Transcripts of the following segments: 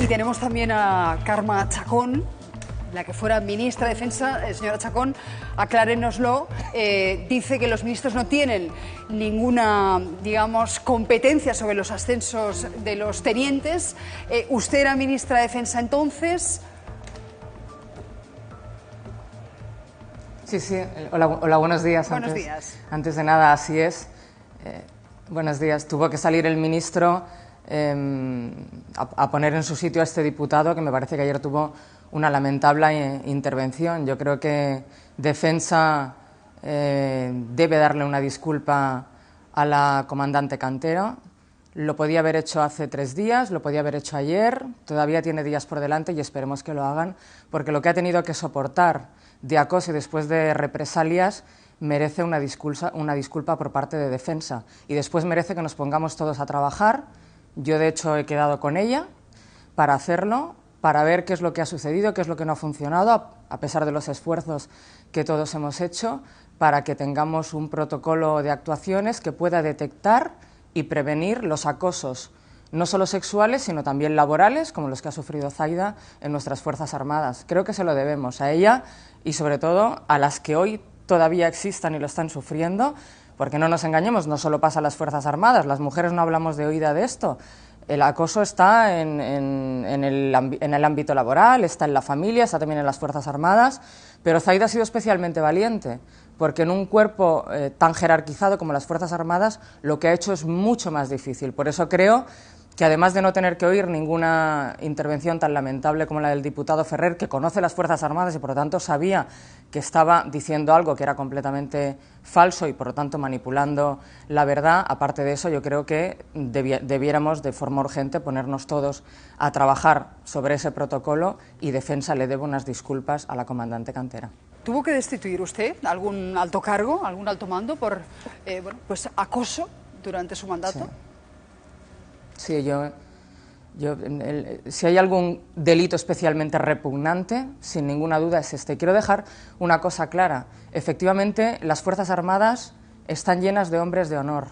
tenemos también a Carme Chacón, la que fuera ministra de Defensa. Señora Chacón, aclárenoslo. Dice que los ministros no tienen ninguna, digamos, competencia sobre los ascensos de los tenientes. ¿Usted era ministra de Defensa entonces? Sí, sí. Hola, buenos días. Buenos días. Antes de nada, así es. Buenos días. Tuvo que salir el ministro a poner en su sitio a este diputado, que me parece que ayer tuvo una lamentable intervención. Yo creo que Defensa debe darle una disculpa a la comandante Cantero. Lo podía haber hecho hace 3 días, lo podía haber hecho ayer, todavía tiene días por delante y esperemos que lo hagan, porque lo que ha tenido que soportar de acoso y después de represalias merece una disculpa por parte de Defensa, y después merece que nos pongamos todos a trabajar. Yo, de hecho, he quedado con ella para hacerlo, para ver qué es lo que ha sucedido, qué es lo que no ha funcionado, a pesar de los esfuerzos que todos hemos hecho, para que tengamos un protocolo de actuaciones que pueda detectar y prevenir los acosos, no solo sexuales, sino también laborales, como los que ha sufrido Zaida en nuestras Fuerzas Armadas. Creo que se lo debemos a ella y, sobre todo, a las que hoy todavía existan y lo están sufriendo, porque no nos engañemos, no solo pasa a las Fuerzas Armadas, las mujeres no hablamos de oída de esto. El acoso está en el ámbito laboral, está en la familia, está también en las Fuerzas Armadas, pero Zaida ha sido especialmente valiente, porque en un cuerpo tan jerarquizado como las Fuerzas Armadas lo que ha hecho es mucho más difícil. Por eso creo que, además de no tener que oír ninguna intervención tan lamentable como la del diputado Ferrer, que conoce las Fuerzas Armadas y por lo tanto sabía que estaba diciendo algo que era completamente falso y por lo tanto manipulando la verdad, aparte de eso yo creo que debiéramos de forma urgente ponernos todos a trabajar sobre ese protocolo, y Defensa le debe unas disculpas a la comandante Cantera. ¿Tuvo que destituir usted algún alto cargo, algún alto mando por pues acoso durante su mandato? Sí, si hay algún delito especialmente repugnante, sin ninguna duda es este. Quiero dejar una cosa clara. Efectivamente, las Fuerzas Armadas están llenas de hombres de honor,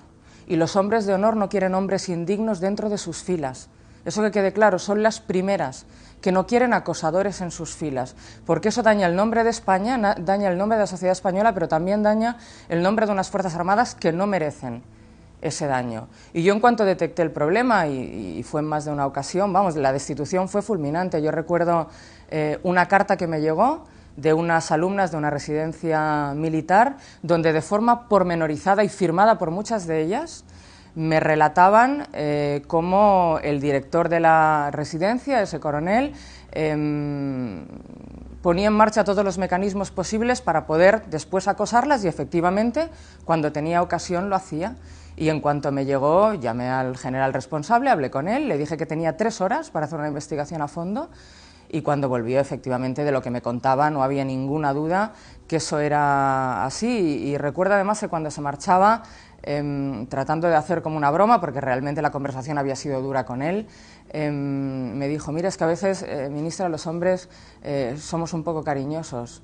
y los hombres de honor no quieren hombres indignos dentro de sus filas. Eso que quede claro, son las primeras que no quieren acosadores en sus filas, porque eso daña el nombre de España, daña el nombre de la sociedad española, pero también daña el nombre de unas Fuerzas Armadas que no merecen ese daño. Y yo, en cuanto detecté el problema, y fue en más de una ocasión, vamos, la destitución fue fulminante. Yo recuerdo una carta que me llegó de unas alumnas de una residencia militar, donde de forma pormenorizada y firmada por muchas de ellas, me relataban cómo el director de la residencia, ese coronel, ponía en marcha todos los mecanismos posibles para poder después acosarlas, y efectivamente, cuando tenía ocasión, lo hacía. Y en cuanto me llegó, llamé al general responsable, hablé con él, le dije que tenía 3 horas para hacer una investigación a fondo, y cuando volvió, efectivamente, de lo que me contaba no había ninguna duda que eso era así. Y recuerdo además que cuando se marchaba, tratando de hacer como una broma, porque realmente la conversación había sido dura con él, me dijo: mira, es que a veces, ministra, los hombres somos un poco cariñosos.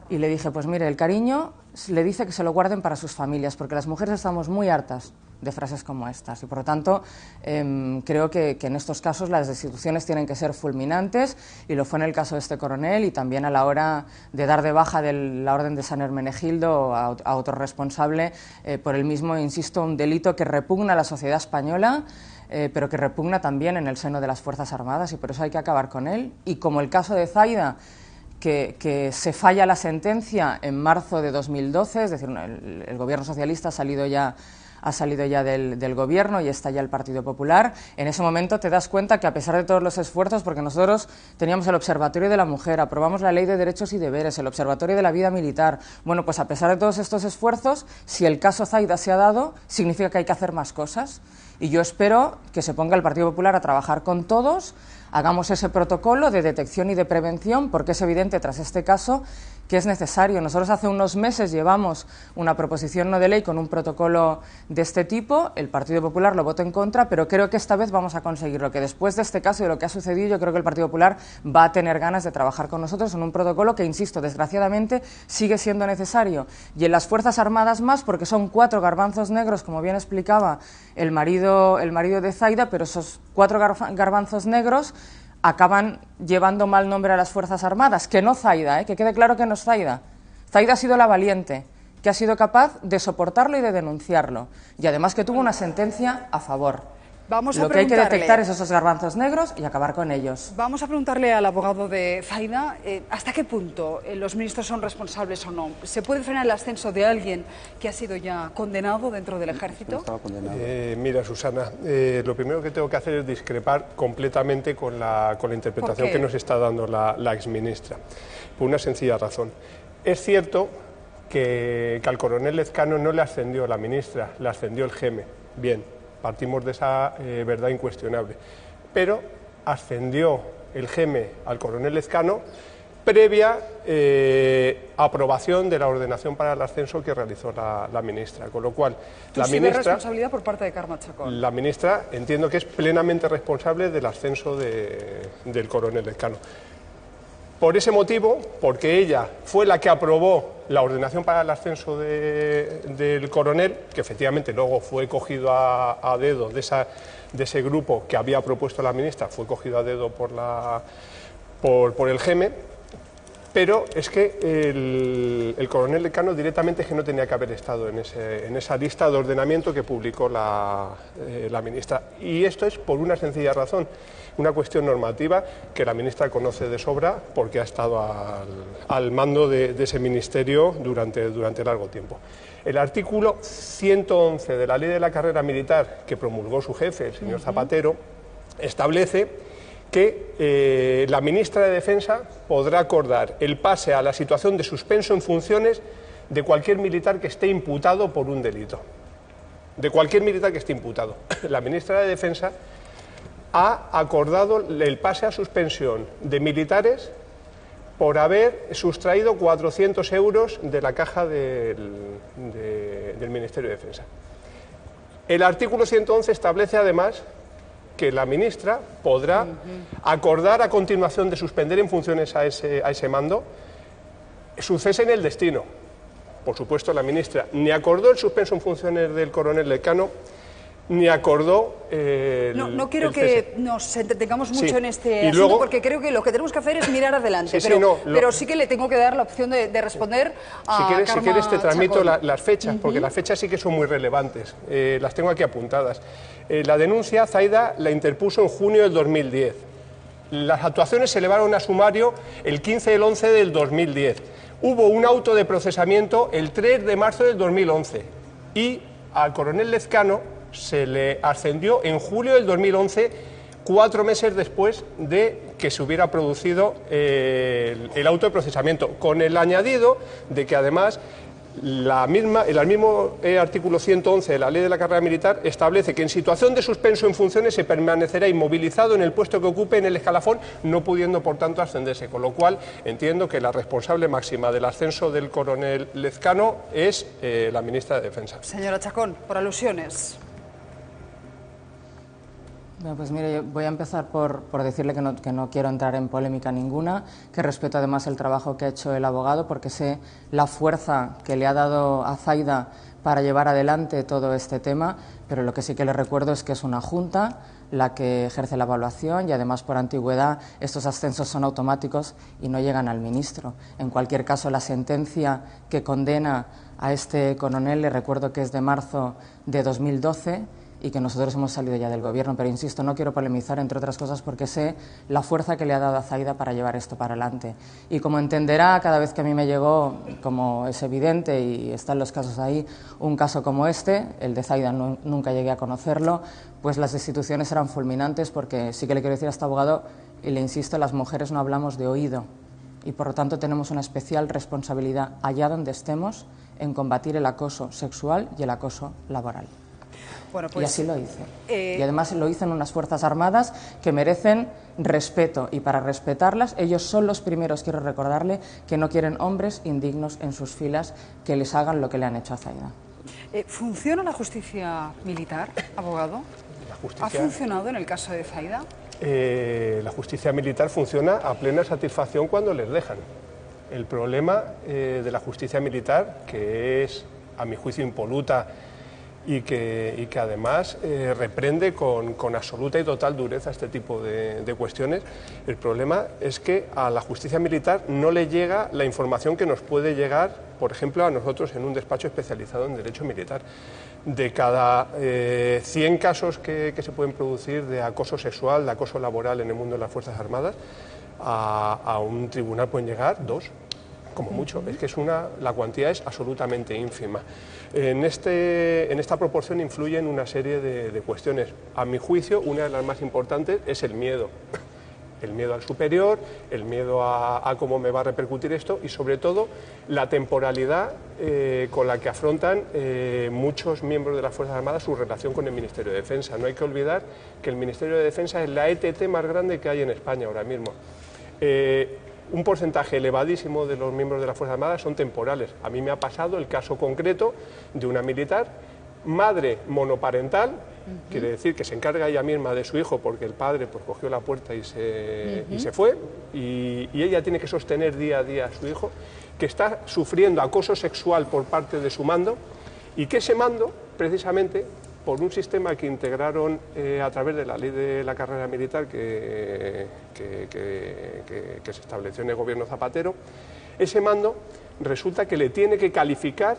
Y le dije: pues mire, el cariño le dice que se lo guarden para sus familias, porque las mujeres estamos muy hartas de frases como estas, y por lo tanto creo que en estos casos las destituciones tienen que ser fulminantes, y lo fue en el caso de este coronel, y también a la hora de dar de baja de la orden de San Hermenegildo a otro responsable por el mismo, insisto, un delito que repugna a la sociedad española, pero que repugna también en el seno de las Fuerzas Armadas, y por eso hay que acabar con él. Y como el caso de Zaida, que se falla la sentencia en marzo de 2012, es decir, el gobierno socialista ha salido ya del gobierno y está ya el Partido Popular. En ese momento te das cuenta que, a pesar de todos los esfuerzos, porque nosotros teníamos el Observatorio de la Mujer, aprobamos la Ley de Derechos y Deberes, el Observatorio de la Vida Militar, bueno, pues a pesar de todos estos esfuerzos, si el caso Zaida se ha dado, significa que hay que hacer más cosas. Y yo espero que se ponga el Partido Popular a trabajar con todos, hagamos ese protocolo de detección y de prevención, porque es evidente tras este caso que es necesario. Nosotros hace unos meses llevamos una proposición no de ley con un protocolo de este tipo, el Partido Popular lo votó en contra, pero creo que esta vez vamos a conseguirlo, que después de este caso y de lo que ha sucedido, yo creo que el Partido Popular va a tener ganas de trabajar con nosotros en un protocolo que, insisto, desgraciadamente sigue siendo necesario. Y en las Fuerzas Armadas más, porque son 4 garbanzos negros, como bien explicaba el marido de Zaida, pero esos 4 garbanzos negros acaban llevando mal nombre a las Fuerzas Armadas, que no Zaida, que quede claro que no es Zaida. Zaida ha sido la valiente, que ha sido capaz de soportarlo y de denunciarlo, y además que tuvo una sentencia a favor. Lo que hay que detectar es esos garbanzos negros y acabar con ellos. Vamos a preguntarle al abogado de Zaida hasta qué punto los ministros son responsables o no. ¿Se puede frenar el ascenso de alguien que ha sido ya condenado dentro del ejército? Mira, Susana, lo primero que tengo que hacer es discrepar completamente con la interpretación que nos está dando la exministra, por una sencilla razón. Es cierto que al coronel Lezcano no le ascendió la ministra, le ascendió el GEME. Bien. Partimos de esa verdad incuestionable. Pero ascendió el GEME al coronel Lezcano previa aprobación de la ordenación para el ascenso que realizó la ministra. Con lo cual, la ministra, responsabilidad por parte de Carme Chacón. La ministra entiendo que es plenamente responsable del ascenso del coronel Lezcano. Por ese motivo, porque ella fue la que aprobó la ordenación para el ascenso del coronel, que efectivamente luego fue cogido a dedo de ese grupo que había propuesto la ministra, fue cogido a dedo por el GEME, pero es que el coronel Lezcano directamente es que no tenía que haber estado en esa lista de ordenamiento que publicó la ministra. Y esto es por una sencilla razón. Una cuestión normativa que la ministra conoce de sobra porque ha estado al mando de ese ministerio durante largo tiempo. El artículo 111 de la Ley de la Carrera Militar, que promulgó su jefe, el señor Zapatero, establece que la ministra de Defensa podrá acordar el pase a la situación de suspenso en funciones de cualquier militar que esté imputado por un delito. De cualquier militar que esté imputado. La ministra de Defensa ha acordado el pase a suspensión de militares por haber sustraído 400 euros de la caja del Ministerio de Defensa. El artículo 111 establece además que la ministra podrá acordar a continuación de suspender en funciones a ese mando su cese en el destino. Por supuesto, la ministra ni acordó el suspenso en funciones del coronel Lezcano, ni acordó no quiero que nos entretengamos mucho en este asunto, luego, porque creo que lo que tenemos que hacer es mirar adelante, pero sí que le tengo que dar la opción de responder a si quieres te transmito las fechas, porque las fechas sí que son muy relevantes, las tengo aquí apuntadas. La denuncia Zaida la interpuso en junio del 2010. Las actuaciones se elevaron a sumario el 15 del 11 del 2010. Hubo un auto de procesamiento el 3 de marzo del 2011 y al coronel Lezcano se le ascendió en julio del 2011, 4 meses después de que se hubiera producido el auto de procesamiento, con el añadido de que además el mismo artículo 111 de la Ley de la Carrera Militar establece que en situación de suspenso en funciones se permanecerá inmovilizado en el puesto que ocupe en el escalafón, no pudiendo por tanto ascenderse, con lo cual entiendo que la responsable máxima del ascenso del coronel Lezcano es la ministra de Defensa. Señora Chacón, por alusiones. Bueno, pues mire, yo voy a empezar por decirle que no quiero entrar en polémica ninguna, que respeto además el trabajo que ha hecho el abogado, porque sé la fuerza que le ha dado a Zaida para llevar adelante todo este tema, pero lo que sí que le recuerdo es que es una junta la que ejerce la evaluación y además por antigüedad estos ascensos son automáticos y no llegan al ministro. En cualquier caso, la sentencia que condena a este coronel, le recuerdo que es de marzo de 2012, y que nosotros hemos salido ya del gobierno, pero insisto, no quiero polemizar, entre otras cosas, porque sé la fuerza que le ha dado a Zaida para llevar esto para adelante. Y como entenderá, cada vez que a mí me llegó, como es evidente y están los casos ahí, un caso como este, el de Zaida nunca llegué a conocerlo, pues las destituciones eran fulminantes, porque sí que le quiero decir a este abogado, y le insisto, las mujeres no hablamos de oído, y por lo tanto tenemos una especial responsabilidad allá donde estemos en combatir el acoso sexual y el acoso laboral. Bueno, pues, y así lo hice. Y además lo hice en unas Fuerzas Armadas que merecen respeto, y para respetarlas ellos son los primeros, quiero recordarle, que no quieren hombres indignos en sus filas que les hagan lo que le han hecho a Zaida. ¿Funciona la justicia militar, abogado? ¿Ha funcionado en el caso de Zaida? La justicia militar funciona a plena satisfacción cuando les dejan. El problema de la justicia militar, que es, a mi juicio, impoluta y que además reprende con absoluta y total dureza este tipo de cuestiones. El problema es que a la justicia militar no le llega la información que nos puede llegar, por ejemplo, a nosotros en un despacho especializado en derecho militar. De cada 100 casos que se pueden producir de acoso sexual, de acoso laboral en el mundo de las Fuerzas Armadas, a un tribunal pueden llegar 2. Como mucho, es que la cuantía es absolutamente ínfima. En esta proporción influyen una serie de cuestiones. A mi juicio, una de las más importantes es el miedo. El miedo al superior, el miedo a cómo me va a repercutir esto y, sobre todo, la temporalidad con la que afrontan muchos miembros de las Fuerzas Armadas su relación con el Ministerio de Defensa. No hay que olvidar que el Ministerio de Defensa es la ETT más grande que hay en España ahora mismo. Un porcentaje elevadísimo de los miembros de las Fuerzas Armadas son temporales. A mí me ha pasado el caso concreto de una militar, madre monoparental, quiere decir que se encarga ella misma de su hijo porque el padre pues cogió la puerta y se fue, y ella tiene que sostener día a día a su hijo, que está sufriendo acoso sexual por parte de su mando, y que ese mando, precisamente, por un sistema que integraron a través de la ley de la carrera militar que se estableció en el gobierno Zapatero, ese mando resulta que le tiene que calificar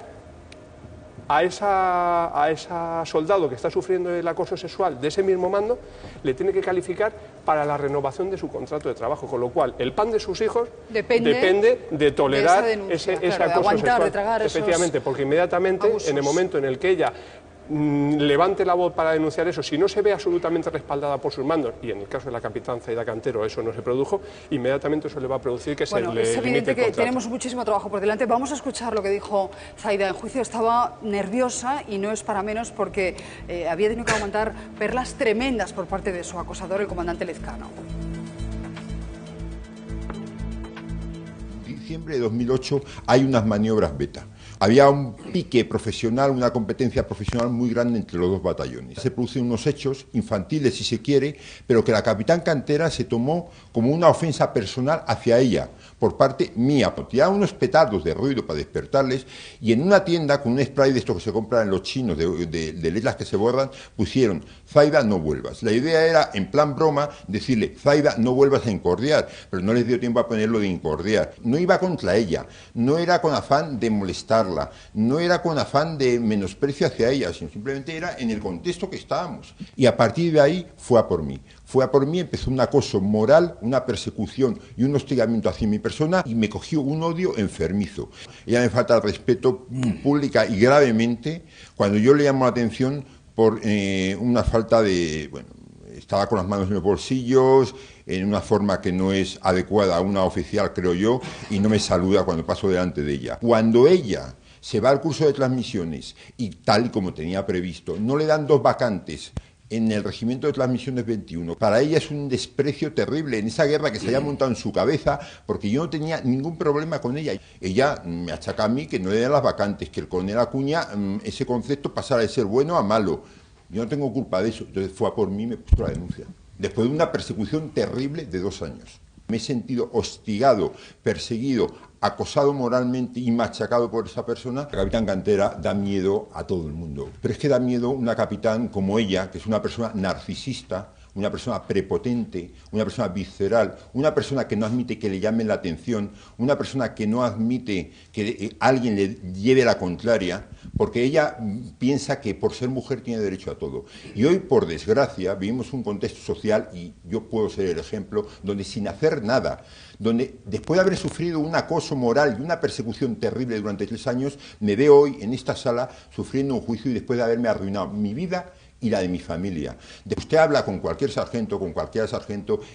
a esa soldado que está sufriendo el acoso sexual de ese mismo mando, le tiene que calificar para la renovación de su contrato de trabajo, con lo cual el pan de sus hijos depende de tolerar ese acoso sexual. De tragar efectivamente, porque inmediatamente, abusos, en el momento en el que ella levante la voz para denunciar eso, si no se ve absolutamente respaldada por sus mandos, y en el caso de la capitán Zaida Cantero eso no se produjo, inmediatamente eso le va a producir que se le limite el contrato. Es evidente que tenemos muchísimo trabajo por delante. Vamos a escuchar lo que dijo Zaida en juicio. Estaba nerviosa y no es para menos porque había tenido que aguantar perlas tremendas por parte de su acosador, el comandante Lezcano. En diciembre de 2008 hay unas maniobras beta. Había un pique profesional, una competencia profesional muy grande entre los dos batallones. Se producen unos hechos infantiles, si se quiere, pero que la capitán Cantera se tomó como una ofensa personal hacia ella, por parte mía. Tiraban unos petardos de ruido para despertarles, y en una tienda, con un spray de estos que se compran en los chinos, de letras que se borran, pusieron: Zaida, no vuelvas. La idea era, en plan broma, decirle: Zaida, no vuelvas a incordiar, pero no les dio tiempo a ponerlo de incordiar. No iba contra ella, no era con afán de molestarla, no era con afán de menosprecio hacia ella, sino simplemente era en el contexto que estábamos. Y a partir de ahí fue a por mí. Fue a por mí, empezó un acoso moral, una persecución y un hostigamiento hacia mi persona, y me cogió un odio enfermizo. Ella me falta el respeto pública y gravemente cuando yo le llamo la atención por una falta de... Bueno, estaba con las manos en los bolsillos, en una forma que no es adecuada a una oficial, creo yo, y no me saluda cuando paso delante de ella. Cuando ella se va al curso de transmisiones y, tal y como tenía previsto, no le dan 2 vacantes en el regimiento de transmisiones 21. Para ella es un desprecio terrible en esa guerra que se haya montado en su cabeza, porque yo no tenía ningún problema con ella. Ella me achaca a mí que no le dan las vacantes, que el coronel Acuña, ese concepto pasara de ser bueno a malo. Yo no tengo culpa de eso. Entonces fue a por mí y me puso la denuncia. Después de una persecución terrible de 2 años. Me he sentido hostigado, perseguido, acosado moralmente y machacado por esa persona. La capitán Cantera da miedo a todo el mundo. Pero es que da miedo una capitán como ella, que es una persona narcisista, una persona prepotente, una persona visceral, una persona que no admite que le llamen la atención, una persona que no admite que alguien le lleve la contraria, porque ella piensa que por ser mujer tiene derecho a todo. Y hoy, por desgracia, vivimos un contexto social, y yo puedo ser el ejemplo, donde sin hacer nada, donde después de haber sufrido un acoso moral y una persecución terrible durante 3 años, me veo hoy en esta sala sufriendo un juicio y después de haberme arruinado mi vida y la de mi familia. Usted habla con cualquier sargento,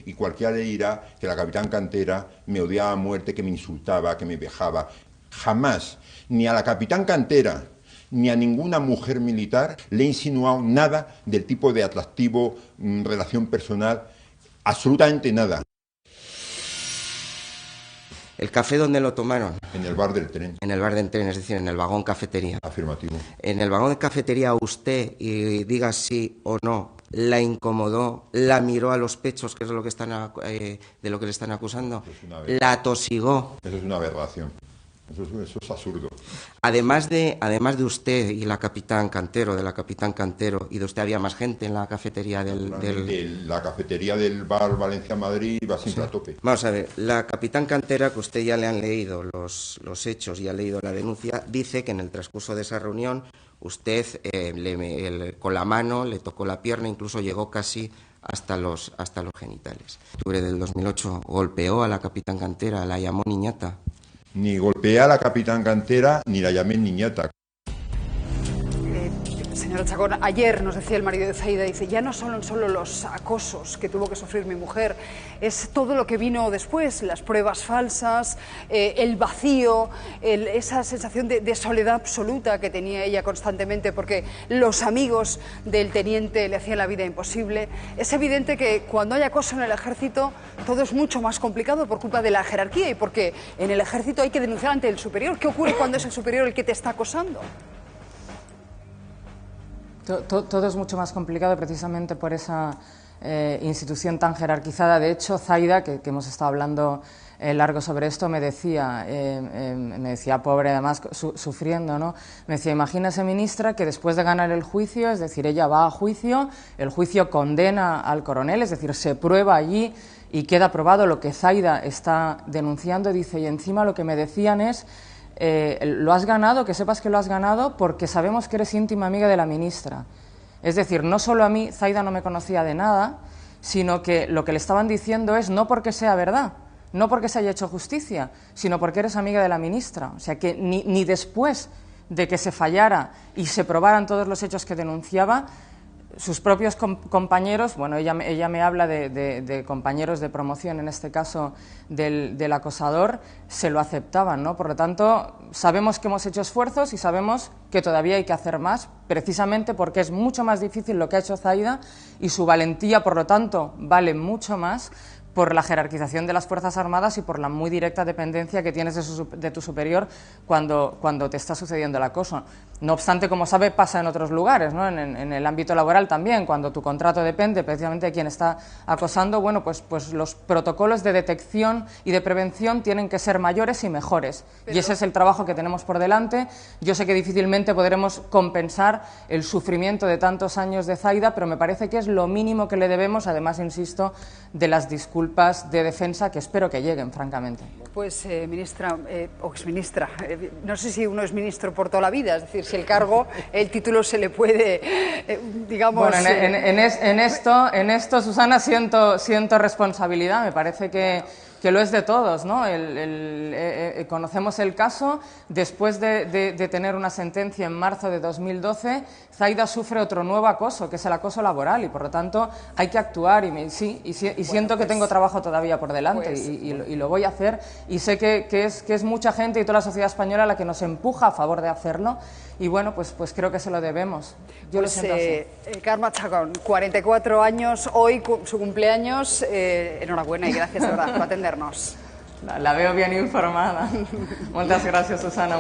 y cualquiera le dirá que la capitán Cantera me odiaba a muerte, que me insultaba, que me vejaba. Jamás, ni a la capitán Cantera, ni a ninguna mujer militar le he insinuado nada del tipo de atractivo, relación personal, absolutamente nada. ¿El café dónde lo tomaron? En el bar del tren. En el bar del tren, es decir, en el vagón cafetería. Afirmativo. En el vagón de cafetería usted, y diga sí o no, la incomodó, la miró a los pechos, que es de lo que le están acusando, la atosigó. Eso es una aberración. Eso es absurdo. Además de usted y la capitán Cantero, de la capitán Cantero, y de usted había más gente en la cafetería La cafetería del bar Valencia-Madrid va siempre a tope. Vamos a ver, la capitán Cantera, que usted ya le han leído los hechos y ha leído la denuncia, dice que en el transcurso de esa reunión usted con la mano le tocó la pierna, incluso llegó casi hasta los genitales. En octubre del 2008 golpeó a la capitán Cantera, la llamó niñata. Ni golpeé a la capitán Cantera ni la llamé niñata. Señora Chacón, ayer nos decía el marido de Zaida, dice, ya no son solo los acosos que tuvo que sufrir mi mujer, es todo lo que vino después, las pruebas falsas, el vacío, esa sensación de soledad absoluta que tenía ella constantemente porque los amigos del teniente le hacían la vida imposible. Es evidente que cuando hay acoso en el ejército todo es mucho más complicado por culpa de la jerarquía y porque en el ejército hay que denunciar ante el superior. ¿Qué ocurre cuando es el superior el que te está acosando? Todo es mucho más complicado precisamente por esa institución tan jerarquizada. De hecho, Zaida, que hemos estado hablando largo sobre esto, me decía, pobre además, sufriendo, ¿no? Me decía, imagínese, ministra, que después de ganar el juicio, es decir, ella va a juicio, el juicio condena al coronel, es decir, se prueba allí y queda probado lo que Zaida está denunciando, dice, y encima lo que me decían es... lo has ganado, que sepas que lo has ganado porque sabemos que eres íntima amiga de la ministra. Es decir, no solo a mí, Zaida no me conocía de nada, sino que lo que le estaban diciendo es no porque sea verdad, no porque se haya hecho justicia, sino porque eres amiga de la ministra. O sea que ni después de que se fallara y se probaran todos los hechos que denunciaba, sus propios compañeros, bueno, ella me habla de compañeros de promoción, en este caso del acosador, se lo aceptaban, ¿no? Por lo tanto, sabemos que hemos hecho esfuerzos y sabemos que todavía hay que hacer más, precisamente porque es mucho más difícil lo que ha hecho Zaida y su valentía, por lo tanto, vale mucho más por la jerarquización de las Fuerzas Armadas y por la muy directa dependencia que tienes de tu superior cuando te está sucediendo el acoso. No obstante, como sabe, pasa en otros lugares, ¿no? En el ámbito laboral también, cuando tu contrato depende precisamente de quien está acosando, bueno, pues los protocolos de detección y de prevención tienen que ser mayores y mejores. Y ese es el trabajo que tenemos por delante. Yo sé que difícilmente podremos compensar el sufrimiento de tantos años de Zaida, pero me parece que es lo mínimo que le debemos, además, insisto, de las disculpas de defensa que espero que lleguen, francamente. Pues, ministra, o exministra, no sé si uno es ministro por toda la vida, es decir, si el cargo, el título se le puede, digamos... Bueno, en esto, Susana, siento responsabilidad, me parece que lo es de todos, ¿no? Conocemos el caso, después de tener una sentencia en marzo de 2012, Zaida sufre otro nuevo acoso, que es el acoso laboral, y por lo tanto hay que actuar, y siento que tengo trabajo todavía por delante, y lo voy a hacer, y sé que es mucha gente y toda la sociedad española la que nos empuja a favor de hacerlo, y bueno, pues creo que se lo debemos. Yo lo siento así. Carme Chacón, 44 años, hoy su cumpleaños, enhorabuena y gracias de verdad por atendernos. La veo bien informada. Muchas gracias, Susana.